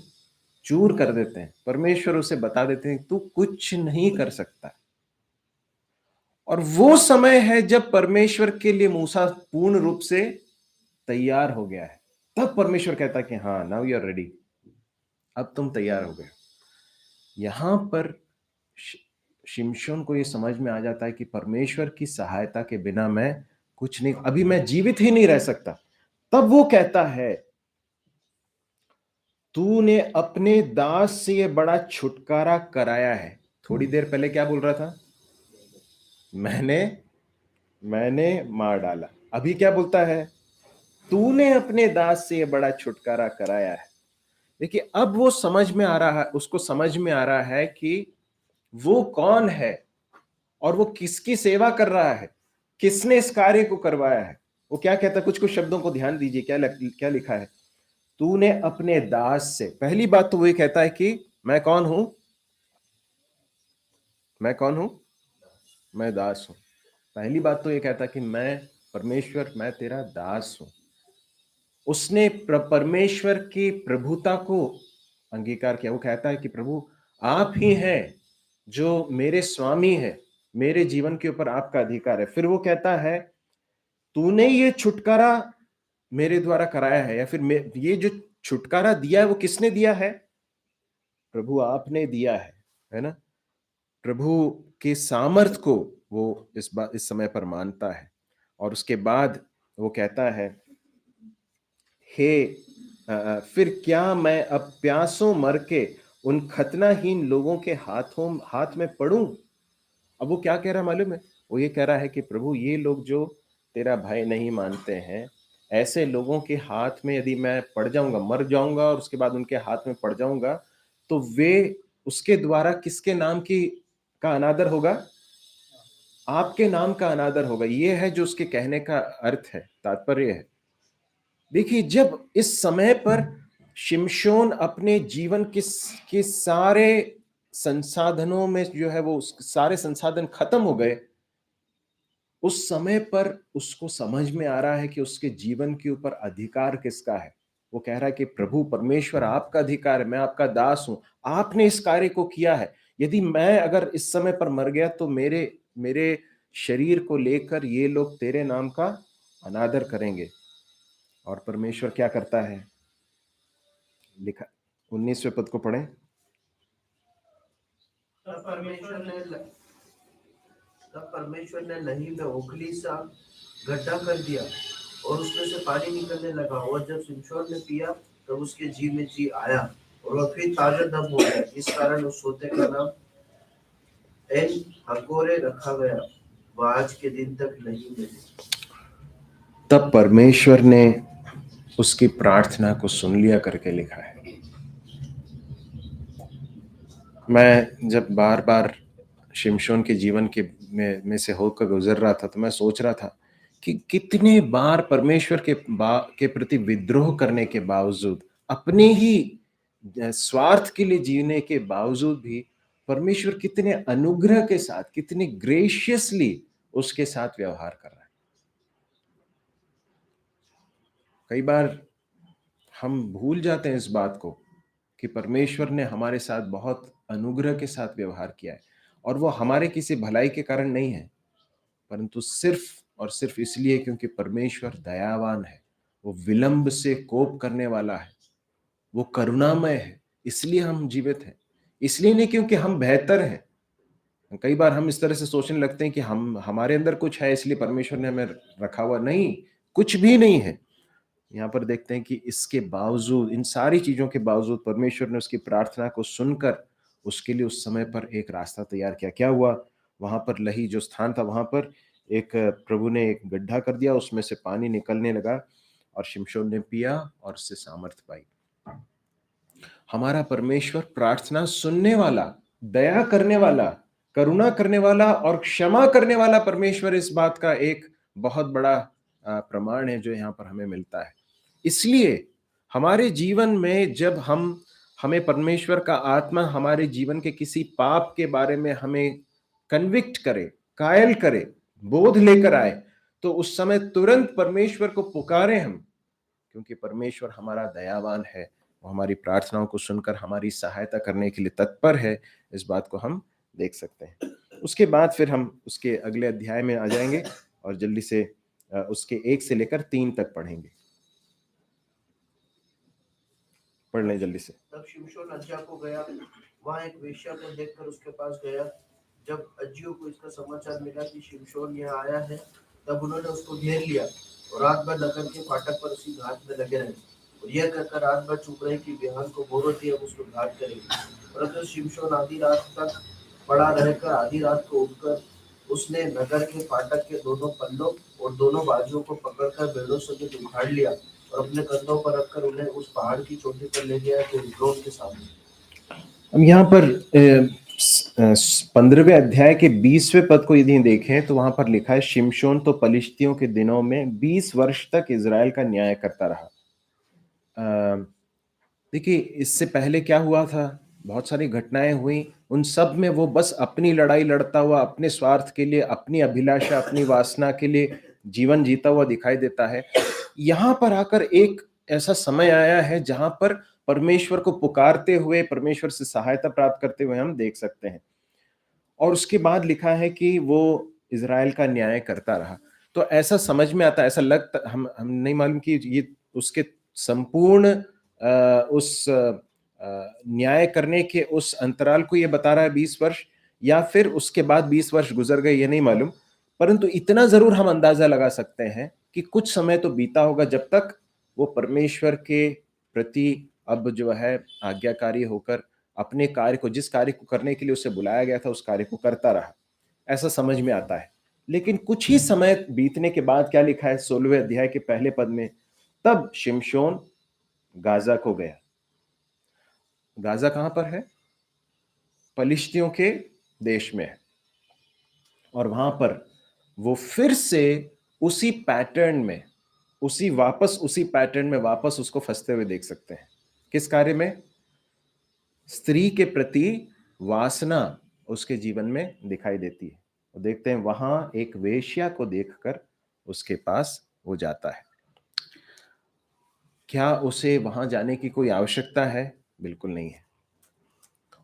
चूर कर देते हैं। परमेश्वर उसे बता देते हैं तू कुछ नहीं कर सकता। और वो समय है जब परमेश्वर के लिए मूसा पूर्ण रूप से तैयार हो गया है। तब परमेश्वर कहता है कि हाँ, नाउ यू आर रेडी, अब तुम तैयार हो गए। यहां पर शिमशोन को ये समझ में आ जाता है कि परमेश्वर की सहायता के बिना मैं कुछ नहीं, अभी मैं जीवित ही नहीं रह सकता। तब वो कहता है, तूने अपने दास से ये बड़ा छुटकारा कराया है। थोड़ी देर पहले क्या बोल रहा था? मैंने मार डाला। अभी क्या बोलता है? तूने अपने दास से ये बड़ा छुटकारा कराया है। देखिए, अब वो समझ में आ रहा है, उसको समझ में आ रहा है कि वो कौन है और वो किसकी सेवा कर रहा है, किसने इस कार्य को करवाया है। वो क्या कहता है? कुछ कुछ शब्दों को ध्यान दीजिए, क्या लिखा है? तूने अपने दास से, पहली बात तो वही कहता है कि मैं कौन हूं? मैं कौन हूं? मैं दास हूं। पहली बात तो ये कहता है कि मैं परमेश्वर, मैं तेरा दास हूं। उसने परमेश्वर की प्रभुता को अंगीकार किया। वो कहता है कि प्रभु आप ही हैं जो मेरे स्वामी है, मेरे जीवन के ऊपर आपका अधिकार है। फिर वो कहता है तूने ये छुटकारा मेरे द्वारा कराया है, या फिर ये जो छुटकारा दिया है वो किसने दिया है? प्रभु आपने दिया है ना। प्रभु के सामर्थ को वो इस समय पर मानता है। और उसके बाद वो कहता है, हे फिर क्या मैं अब प्यासों मर के उन खतनाहीन लोगों के हाथ में पड़ूं? अब वो क्या कह रहा है मालूम है? वो ये कह रहा है कि प्रभु, ये लोग जो तेरा भय नहीं मानते हैं, ऐसे लोगों के हाथ में यदि मैं पड़ जाऊंगा, मर जाऊंगा और उसके बाद उनके हाथ में पड़ जाऊंगा, तो वे उसके द्वारा किसके नाम का अनादर होगा? आपके नाम का अनादर होगा। ये है जो उसके कहने का अर्थ है, तात्पर्य है। देखिए, जब इस समय पर शिमशोन अपने जीवन के सारे संसाधनों में जो है वो सारे संसाधन खत्म हो गए, उस समय पर उसको समझ में आ रहा है कि उसके जीवन के ऊपर अधिकार किसका है। वो कह रहा है कि प्रभु परमेश्वर, आपका अधिकार है, मैं आपका दास हूं, आपने इस कार्य को किया है। यदि मैं अगर इस समय पर मर गया तो मेरे मेरे शरीर को लेकर ये लोग तेरे नाम का अनादर करेंगे। और परमेश्वर क्या करता है, लिखा 19वें पद को पढ़ें। तब परमेश्वर ने लही में ओखली सा गड्ढा कर दिया और उसमें से पानी निकलने लगा, और जब शिमशोन ने पिया तब उसके जी में जी आया और वह फिर ताजा दम हो गया। इस कारण उस सोते का नाम एन हकोरे रखा गया। वह आज के दिन तक नहीं मिली। तब परमेश्वर ने उसकी प्रार्थना को सुन लिया करके लिखा है। मैं जब बार बार शिमशोन के जीवन के में से होकर गुजर रहा था, तो मैं सोच रहा था कि कितने बार परमेश्वर के प्रति विद्रोह करने के बावजूद, अपने ही स्वार्थ के लिए जीने के बावजूद भी परमेश्वर कितने अनुग्रह के साथ, कितने ग्रेशियसली उसके साथ व्यवहार कर रहा है। कई बार हम भूल जाते हैं इस बात को कि परमेश्वर ने हमारे साथ बहुत अनुग्रह के साथ व्यवहार किया है, और वो हमारे किसी भलाई के कारण नहीं है, परंतु सिर्फ और सिर्फ इसलिए क्योंकि परमेश्वर दयावान है, वो विलंब से कोप करने वाला है, वो करुणामय है, इसलिए हम जीवित हैं। इसलिए नहीं क्योंकि हम बेहतर हैं। कई बार हम इस तरह से सोचने लगते हैं कि हमारे अंदर कुछ है इसलिए परमेश्वर ने हमें रखा हुआ। नहीं, कुछ भी नहीं है। यहाँ पर देखते हैं कि इसके बावजूद, इन सारी चीजों के बावजूद परमेश्वर ने उसकी प्रार्थना को सुनकर उसके लिए उस समय पर एक रास्ता तैयार किया। क्या हुआ, वहां पर लही जो स्थान था, वहां पर एक प्रभु ने एक गड्ढा कर दिया, उसमें से पानी निकलने लगा और शिमशोन ने पिया और उससे सामर्थ्य पाई। हमारा परमेश्वर प्रार्थना सुनने वाला, दया करने वाला, करुणा करने वाला और क्षमा करने वाला परमेश्वर, इस बात का एक बहुत बड़ा प्रमाण है जो यहाँ पर हमें मिलता है। इसलिए हमारे जीवन में जब हमें परमेश्वर का आत्मा हमारे जीवन के किसी पाप के बारे में हमें कन्विक्ट करे, कायल करे, बोध लेकर आए, तो उस समय तुरंत परमेश्वर को पुकारें हम, क्योंकि परमेश्वर हमारा दयावान है, वो हमारी प्रार्थनाओं को सुनकर हमारी सहायता करने के लिए तत्पर है। इस बात को हम देख सकते हैं। उसके बाद फिर हम उसके अगले अध्याय में आ जाएंगे और जल्दी से उसके 1 से लेकर 3 तक पढ़ेंगे। पढ़ लें जल्दी से। तब शिमशोन अज्जा को गया, वहां एक वेश्या को देखकर उसके पास गया। जब अज्जियों को इसका समाचार मिला कि शिमशोन यहाँ आया है, तब उन्होंने उसको घेर लिया और रात भर नगर के फाटक पर उसी घाट में लगे रहे और यह कहकर रात भर चुप रहे कि बिहान को भोर होती है उसको घाट करेंगे। परंतु शिमशोन आधी रात तक पड़ा रहकर आधी रात को उठकर उसने नगर के फाटक के दोनों पल्लों और दोनों बाजुओं को पकड़कर बेड़ों समेत उखाड़ लिया और अपने कंधों पर रखकर उन्हें उस पहाड़ की चोटी पर ले गया तो ड्रोन के सामने। हम यहाँ पर 15वें अध्याय के 20वें पद को यदि देखें तो वहां पर लिखा है, शिमशोन तो पलिश्तियों के दिनों में 20 वर्ष तक इजराइल का न्याय करता रहा। देखिए, इससे पहले क्या हुआ था, बहुत सारी घटनाएं हुई, उन सब में वो बस अपनी लड़ाई लड़ता हुआ, अपने स्वार्थ के लिए, अपनी अभिलाषा, अपनी वासना के लिए जीवन जीता हुआ दिखाई देता है। यहाँ पर आकर एक ऐसा समय आया है जहां पर परमेश्वर को पुकारते हुए, परमेश्वर से सहायता प्राप्त करते हुए हम देख सकते हैं। और उसके बाद लिखा है कि वो इजराइल का न्याय करता रहा। तो ऐसा समझ में आता है, ऐसा लगता, हम नहीं मालूम कि ये उसके संपूर्ण उस न्याय करने के उस अंतराल को ये बता रहा है 20 वर्ष, या फिर उसके बाद 20 वर्ष गुजर गए, ये नहीं मालूम। परंतु इतना जरूर हम अंदाजा लगा सकते हैं कि कुछ समय तो बीता होगा जब तक वो परमेश्वर के प्रति अब जो है आज्ञाकारी होकर अपने कार्य को, जिस कार्य को करने के लिए उसे बुलाया गया था, उस कार्य को करता रहा, ऐसा समझ में आता है। लेकिन कुछ ही समय बीतने के बाद क्या लिखा है 16वें अध्याय के पहले पद में, तब शिमशोन गाजा को गया। गाजा कहां पर है? पलिश्तियों के देश में है। और वहां पर वो फिर से उसी पैटर्न में, उसी पैटर्न में वापस उसको फंसते हुए देख सकते हैं। किस कार्य में? स्त्री के प्रति वासना उसके जीवन में दिखाई देती है। वो देखते हैं वहां एक वेश्या को देखकर उसके पास वो जाता है। क्या उसे वहां जाने की कोई आवश्यकता है? बिल्कुल नहीं है।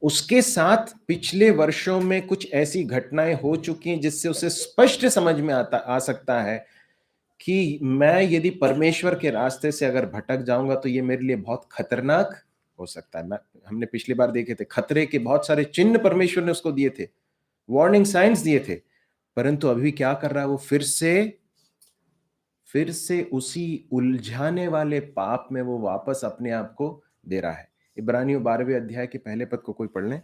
उसके साथ पिछले वर्षों में कुछ ऐसी घटनाएं हो चुकी हैं जिससे उसे स्पष्ट समझ में आ सकता है कि मैं यदि परमेश्वर के रास्ते से अगर भटक जाऊंगा तो ये मेरे लिए बहुत खतरनाक हो सकता है। हमने पिछली बार देखे थे, खतरे के बहुत सारे चिन्ह परमेश्वर ने उसको दिए थे, वार्निंग साइंस दिए थे, परंतु अभी क्या कर रहा है वो फिर से उसी उलझाने वाले पाप में वो वापस अपने आप को दे रहा है। इब्रानियों 12वें अध्याय के पहले पद को कोई पढ़ लें।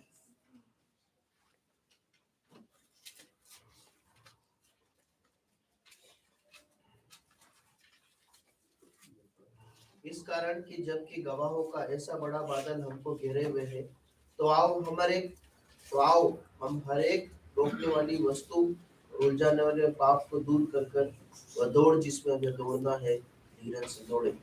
इस कारण कि जबकि गवाहों का ऐसा बड़ा बादल हमको घेरे हुए है, तो आओ हम हर एक रोकने वाली वस्तु, उलझाने वाले पाप को दूर कर वह दौड़ जिसमें हमें दौड़ना है, धीरज से दौड़े।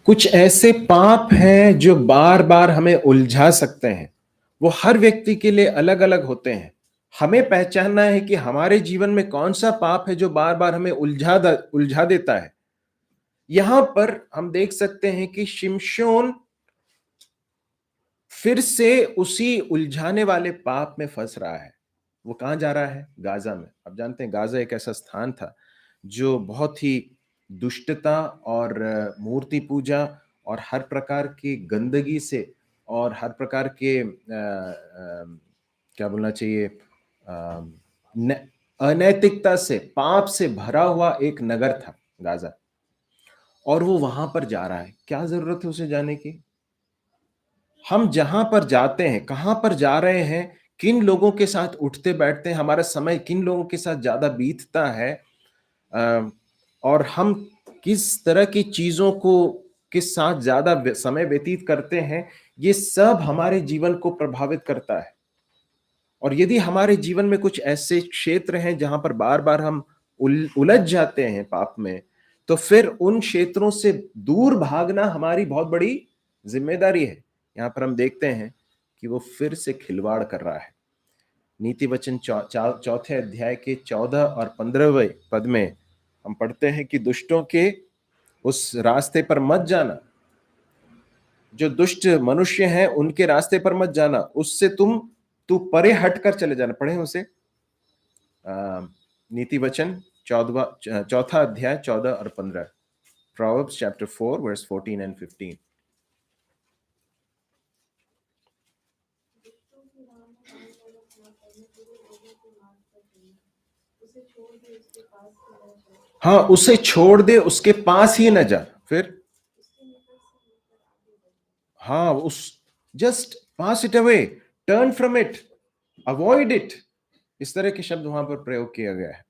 कुछ ऐसे पाप हैं जो बार बार हमें उलझा सकते हैं। वो हर व्यक्ति के लिए अलग अलग होते हैं। हमें पहचानना है कि हमारे जीवन में कौन सा पाप है जो बार बार हमें उलझा देता है। यहां पर हम देख सकते हैं कि शिमशोन फिर से उसी उलझाने वाले पाप में फंस रहा है। वो कहां जा रहा है? गाजा में। आप जानते हैं गाजा एक ऐसा स्थान था जो बहुत ही दुष्टता और मूर्ति पूजा और हर प्रकार की गंदगी से और हर प्रकार के क्या बोलना चाहिए, अनैतिकता से, पाप से भरा हुआ एक नगर था गाजा, और वो वहां पर जा रहा है। क्या जरूरत है उसे जाने की? हम जहां पर जाते हैं, कहां पर जा रहे हैं, किन लोगों के साथ उठते बैठते हैं, हमारा समय किन लोगों के साथ ज्यादा बीतता है, और हम किस तरह की चीजों को के साथ ज्यादा समय व्यतीत करते हैं, ये सब हमारे जीवन को प्रभावित करता है। और यदि हमारे जीवन में कुछ ऐसे क्षेत्र हैं जहां पर बार बार हम उलझ जाते हैं पाप में, तो फिर उन क्षेत्रों से दूर भागना हमारी बहुत बड़ी जिम्मेदारी है। यहां पर हम देखते हैं कि वो फिर से खिलवाड़ कर रहा है। नीति वचन चौथे अध्याय के 14 और 15वें पद में हम पढ़ते हैं कि दुष्टों के उस रास्ते पर मत जाना, जो दुष्ट मनुष्य हैं उनके रास्ते पर मत जाना, उससे तू परे हटकर चले जाना। पढ़े उसे, नीति वचन चौथा अध्याय 14 और 15, Proverbs chapter 4 verse 14 and 15। हाँ, उसे छोड़ दे, उसके पास ही न जा। फिर हाँ, just pass it away, turn from it, avoid it, इस तरह के शब्द वहां पर प्रयोग किया गया है।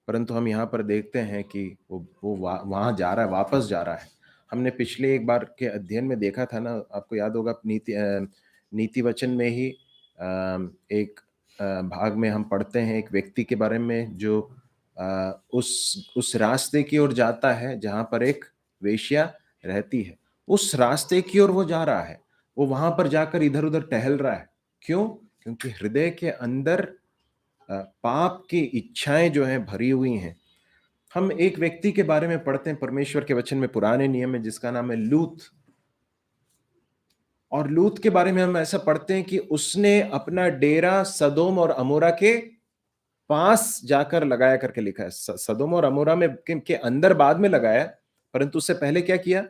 परंतु हम यहाँ पर देखते हैं कि वो वहां जा रहा है, वापस जा रहा है। हमने पिछले एक बार के अध्ययन में देखा था ना, आपको याद होगा, नीति वचन में ही एक भाग में हम पढ़ते हैं एक व्यक्ति के बारे में जो उस रास्ते की ओर जाता है जहां पर एक वेश्या रहती है। उस रास्ते की ओर वो जा रहा है, वो वहां पर जाकर इधर उधर टहल रहा है। क्यों? क्योंकि हृदय के अंदर पाप की इच्छाएं जो हैं भरी हुई हैं। हम एक व्यक्ति के बारे में पढ़ते हैं परमेश्वर के वचन में, पुराने नियम में, जिसका नाम है लूत। और लूत के बारे में हम ऐसा पढ़ते हैं कि उसने अपना डेरा सदोम और अमोरा के पास जाकर लगाया करके लिखा है। सदोम और अमोरा में के अंदर बाद में लगाया, परंतु उससे पहले क्या किया?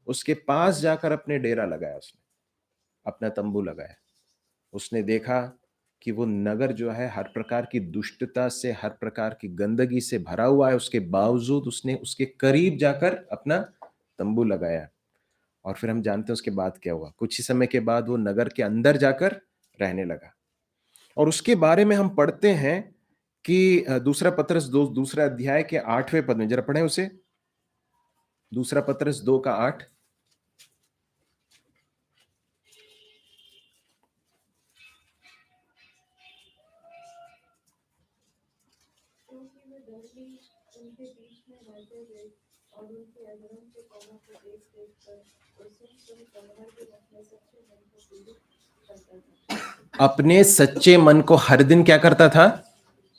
उसके पास जाकर अपने डेरा लगाया, उसने अपना तंबू लगाया। उसने देखा कि वो नगर जो है हर प्रकार की दुष्टता से, हर प्रकार की गंदगी से भरा हुआ है, उसके बावजूद उसने उसके करीब जाकर अपना तंबू लगाया। और फिर हम जानते हैं उसके बाद क्या हुआ। कुछ ही समय के बाद वो नगर के अंदर जाकर रहने लगा। और उसके बारे में हम पढ़ते हैं कि दूसरा पत्रस 2 दूसरा अध्याय के 8वें पद में, जरा पढ़ें उसे, दूसरा पत्रस 2 का 8। अपने सच्चे मन को हर दिन क्या करता था?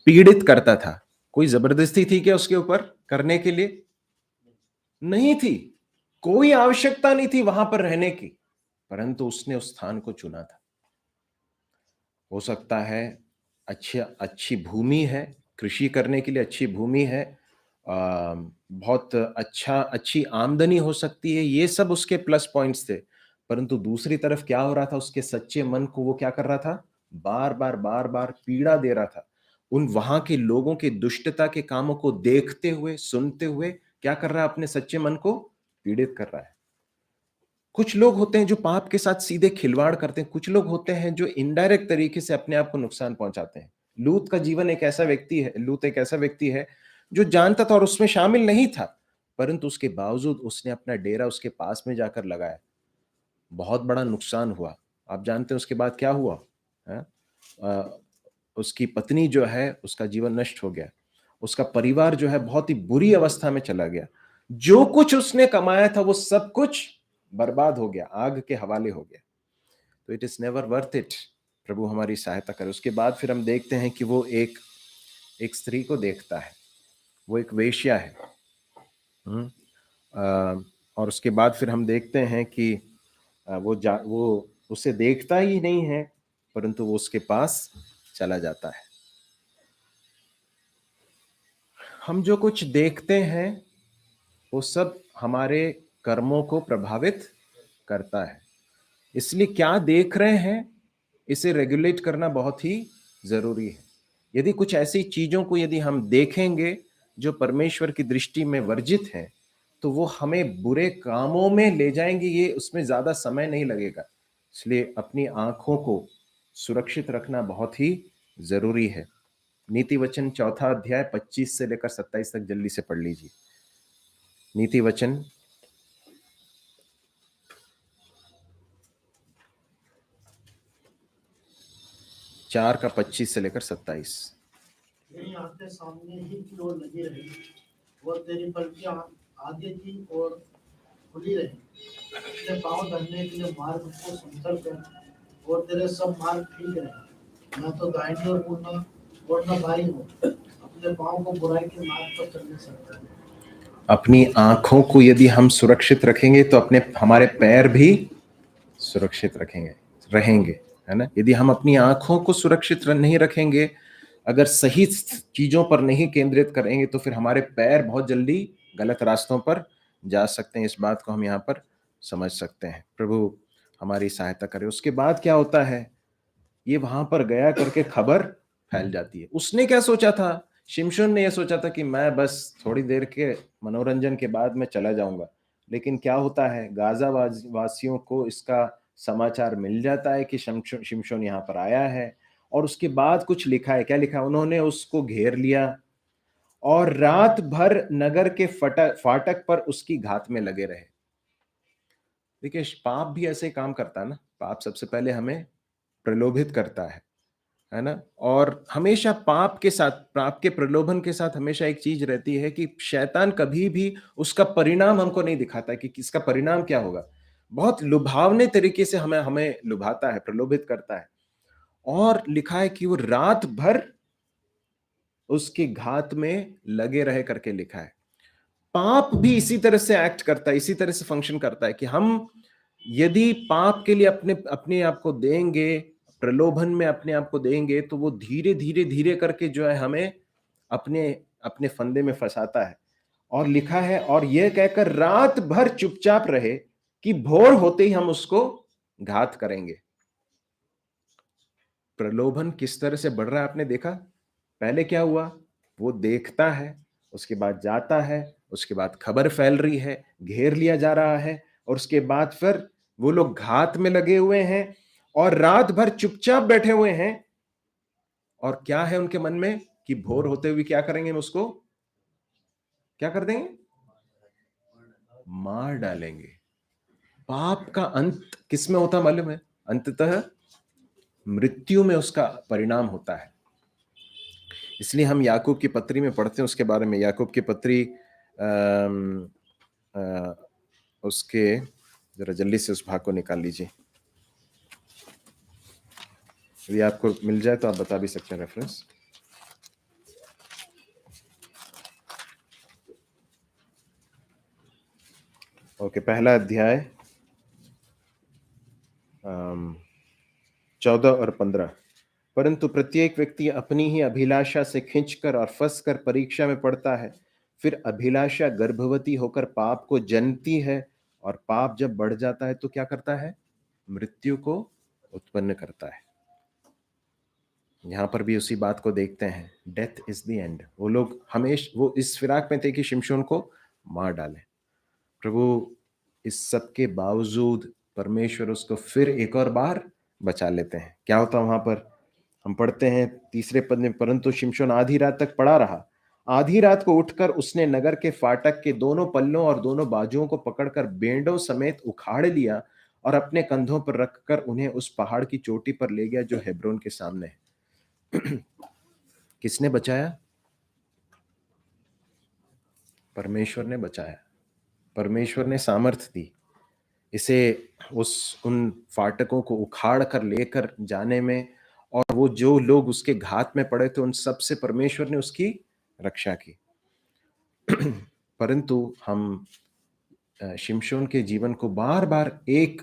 पीड़ित करता था। कोई जबरदस्ती थी क्या उसके ऊपर करने के लिए? नहीं थी। कोई आवश्यकता नहीं थी वहां पर रहने की, परंतु उसने उस स्थान को चुना था। हो सकता है अच्छी भूमि है, कृषि करने के लिए अच्छी भूमि है, बहुत अच्छी आमदनी हो सकती है, ये सब उसके प्लस पॉइंट्स थे। परंतु दूसरी तरफ क्या हो रहा था, उसके सच्चे मन को वो क्या कर रहा था, बार बार पीड़ा दे रहा था। उन वहां के लोगों के दुष्टता के कामों को देखते हुए, सुनते हुए क्या कर रहा है, अपने सच्चे मन को पीड़ित कर रहा है। कुछ लोग होते हैं जो पाप के साथ सीधे खिलवाड़ करते हैं, कुछ लोग होते हैं जो इनडायरेक्ट तरीके से अपने आप को नुकसान पहुंचाते हैं। लूत का जीवन एक ऐसा व्यक्ति है, लूत एक ऐसा व्यक्ति है जो जानता था और उसमें शामिल नहीं था, परंतु उसके बावजूद उसने अपना डेरा उसके पास में जाकर लगाया। बहुत बड़ा नुकसान हुआ। आप जानते हैं उसके बाद क्या हुआ है? उसकी पत्नी जो है उसका जीवन नष्ट हो गया, उसका परिवार जो है बहुत ही बुरी अवस्था में चला गया। जो कुछ उसने कमाया था वो सब कुछ बर्बाद हो गया, आग के हवाले हो गया। तो it is never worth it. प्रभु हमारी सहायता करे। उसके बाद फिर हम देखते हैं कि वो एक स्त्री को देखता है, वो एक वेश्या है। और उसके बाद फिर हम देखते हैं कि वो उसे देखता ही नहीं है, परंतु वो उसके पास चला जाता है। हम जो कुछ देखते हैं वो सब हमारे कर्मों को प्रभावित करता है। इसलिए क्या देख रहे हैं इसे रेगुलेट करना बहुत ही जरूरी है। यदि कुछ ऐसी चीजों को यदि हम देखेंगे जो परमेश्वर की दृष्टि में वर्जित है, तो वो हमें बुरे कामों में ले जाएंगे, ये उसमें ज्यादा समय नहीं लगेगा। इसलिए अपनी आंखों को सुरक्षित रखना बहुत ही जरूरी है। नीति वचन 4 अध्याय 25 से लेकर 27 तक जल्दी से पढ़ लीजिए। नीति वचन 4 का 25 से लेकर 27। तेरी आंखें सामने ही की ओर लगी रही और तेरी पलकें आगे की ओर खुली रही। अपने पाँव धरने के लिए मार्ग को समतल कर और तेरे सब मार्ग ठीक रहे। न तो दाहिनी ओर मुड़ना और न बाईं ओर। अपने पाँव को बुराई के मार्ग पर चलने सकता है। अपनी आंखों को यदि हम सुरक्षित रखेंगे तो हमारे पैर भी सुरक्षित रहेंगे, है ना। यदि हम अपनी आंखों को सुरक्षित नहीं रखेंगे, अगर सही चीजों पर नहीं केंद्रित करेंगे, तो फिर हमारे पैर बहुत जल्दी गलत रास्तों पर जा सकते हैं। इस बात को हम यहाँ पर समझ सकते हैं। प्रभु हमारी सहायता करे। उसके बाद क्या होता है, ये वहां पर गया करके खबर फैल जाती है। उसने क्या सोचा था, शिमशोन ने यह सोचा था कि मैं बस थोड़ी देर के मनोरंजन के बाद मैं चला जाऊंगा। लेकिन क्या होता है, गाजा वासियों को इसका समाचार मिल जाता है कि शिमशोन यहाँ पर आया है। और उसके बाद कुछ लिखा है, क्या लिखा है, उन्होंने उसको घेर लिया और रात भर नगर के फाटक पर उसकी घात में लगे रहे। देखिए, पाप भी ऐसे काम करता है ना। पाप सबसे पहले हमें प्रलोभित करता है ना। और हमेशा पाप के प्रलोभन के साथ हमेशा एक चीज रहती है कि शैतान कभी भी उसका परिणाम हमको नहीं दिखाता कि इसका परिणाम क्या होगा। बहुत लुभावने तरीके से हमें हमें लुभाता है, प्रलोभित करता है। और लिखा है कि वो रात भर उसकी घात में लगे रहे करके लिखा है। पाप भी इसी तरह से एक्ट करता है, इसी तरह से फंक्शन करता है कि हम यदि पाप के लिए अपने आप को देंगे, प्रलोभन में अपने आप को देंगे, तो वो धीरे धीरे धीरे करके जो है हमें अपने अपने फंदे में फंसाता है। और लिखा है, और यह कहकर रात भर चुपचाप रहे कि भोर होते ही हम उसको घात करेंगे। प्रलोभन किस तरह से बढ़ रहा है आपने देखा। पहले क्या हुआ, वो देखता है, उसके बाद जाता है, उसके बाद खबर फैल रही है, घेर लिया जा रहा है, और उसके बाद फिर वो लोग घात में लगे हुए हैं और रात भर चुपचाप बैठे हुए हैं। और क्या है उनके मन में कि भोर होते हुए क्या करेंगे, हम उसको क्या कर देंगे, मार डालेंगे। पाप का अंत किस में होता मालूम है, अंततः मृत्यु में उसका परिणाम होता है। इसलिए हम याकूब की पत्री में पढ़ते हैं उसके बारे में। याकूब की पत्री उसके जरा जल्दी से उस भाग को निकाल लीजिए। यदि आपको मिल जाए तो आप बता भी सकते हैं रेफरेंस। ओके, पहला अध्याय 14 और 15। परंतु प्रत्येक व्यक्ति अपनी ही अभिलाषा से खींचकर और फंसकर परीक्षा में पड़ता है। फिर अभिलाषा गर्भवती होकर पाप को जन्मती है, और पाप जब बढ़ जाता है तो क्या करता है? मृत्यु को उत्पन्न करता है। यहां पर भी उसी बात को देखते हैं, डेथ इज द एंड। वो लोग हमेशा वो इस फिराक में थे कि शिमशोन को मार डालें। प्रभु इस सब के बावजूद परमेश्वर उसको फिर एक और बार बचा लेते हैं। क्या होता है वहां पर? हम पढ़ते हैं 3 पद में, परंतु शिमशोन आधी रात तक पड़ा रहा। आधी रात को उठकर उसने नगर के फाटक के दोनों पल्लों और दोनों बाजुओं को पकड़कर बेंडों समेत उखाड़ लिया और अपने कंधों पर रखकर उन्हें उस पहाड़ की चोटी पर ले गया जो हेब्रोन के सामने है। किसने बचाया? परमेश्वर ने बचाया। परमेश्वर ने सामर्थ दी इसे उन फाटकों को उखाड़ कर लेकर जाने में, और वो जो लोग उसके घात में पड़े थे उन सब से परमेश्वर ने उसकी रक्षा की। परंतु हम शिमशोन के जीवन को बार बार एक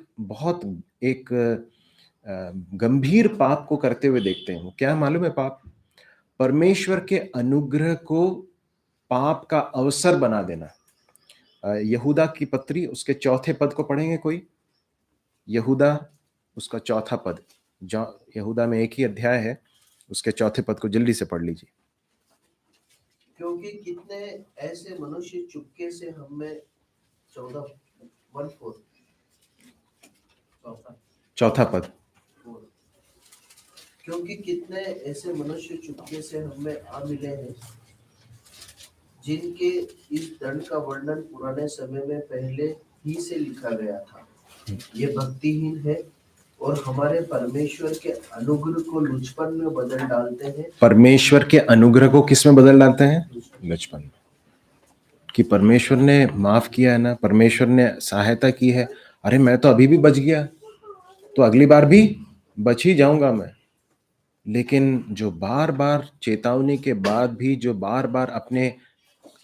गंभीर पाप को करते हुए देखते हैं। क्या मालूम है पाप? परमेश्वर के अनुग्रह को पाप का अवसर बना देना। यहूदा की पत्री उसके 4 पद को पढ़ेंगे कोई? यहूदा उसका 4 पद, यहूदा में एक ही अध्याय है, उसके 4 पद को जल्दी से पढ़ लीजिए। क्योंकि कितने ऐसे मनुष्य चुपके से हमें 4 पद। क्योंकि कितने ऐसे मनुष्य चुपके से हमें आ मिले हैं, जिनके इस दंड का वर्णन पुराने समय में पहले ही से लिखा गया था। ये भक्तिहीन है और हमारे परमेश्वर के अनुग्रह को लुचपन में बदल डालते हैं। परमेश्वर के अनुग्रह को किस में बदल डालते हैं? लुचपन में। कि परमेश्वर ने माफ किया है ना, परमेश्वर ने सहायता की है, अरे मैं तो अभी भी बच गया, तो अगली बार भी बच ही जाऊंगा मैं। लेकिन जो बार बार चेतावनी के बाद भी जो बार बार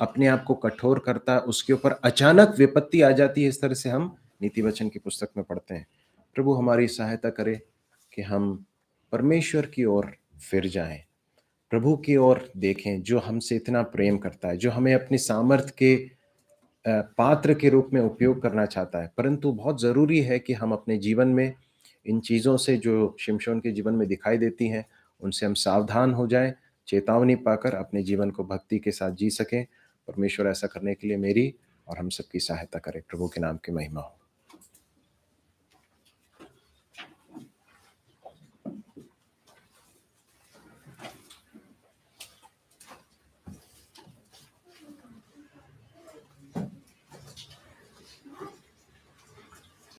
अपने आप को कठोर करता है, उसके ऊपर अचानक विपत्ति आ जाती है। इस तरह से हम नीति वचन की पुस्तक में पढ़ते हैं। प्रभु हमारी सहायता करे कि हम परमेश्वर की ओर फिर जाएं, प्रभु की ओर देखें जो हमसे इतना प्रेम करता है, जो हमें अपनी सामर्थ के पात्र के रूप में उपयोग करना चाहता है। परंतु बहुत ज़रूरी है कि हम अपने जीवन में इन चीज़ों से जो शिमशोन के जीवन में दिखाई देती हैं उनसे हम सावधान हो जाएं, चेतावनी पाकर अपने जीवन को भक्ति के साथ जी सकें। परमेश्वर ऐसा करने के लिए मेरी और हम सबकी सहायता करे। प्रभु के नाम की महिमा हो।